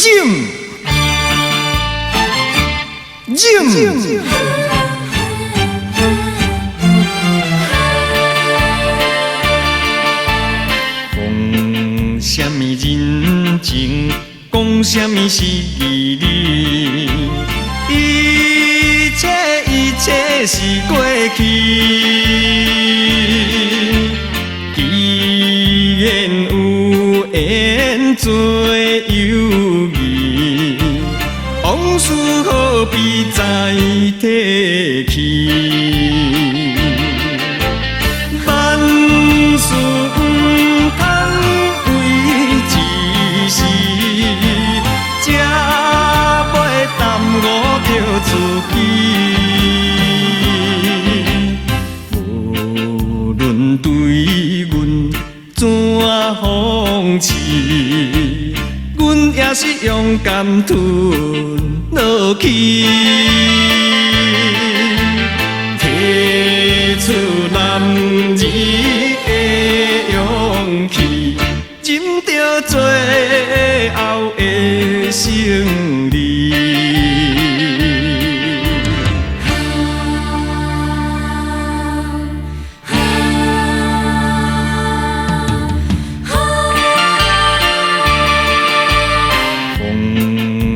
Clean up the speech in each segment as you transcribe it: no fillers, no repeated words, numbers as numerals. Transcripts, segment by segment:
忍，忍。讲什么人情，讲什么是义理，一切是过去。既然有缘做友谊，往事何必再提起？万事不通为一时，才袂耽误着自己。无论对阮怎放弃，阮也是勇敢吞落去，提出男儿的勇气，忍着最后的胜利。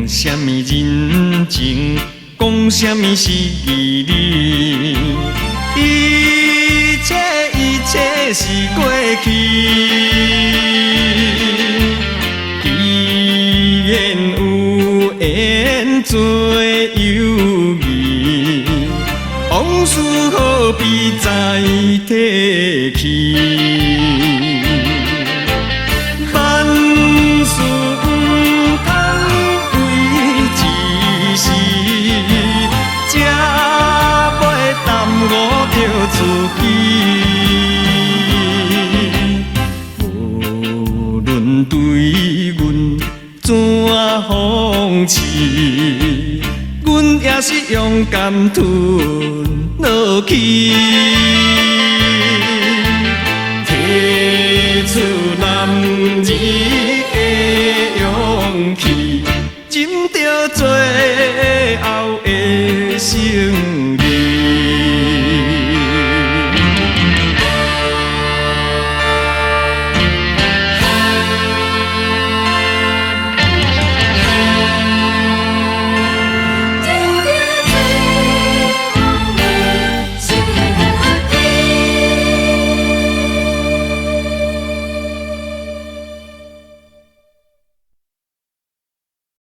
什么人情，讲什么是义理，一切是过去。既然有缘做友谊，往事何必再提起？万事不通时，才袂耽误着自己。无论对阮怎放弃，阮也是勇敢吞落去，提出男儿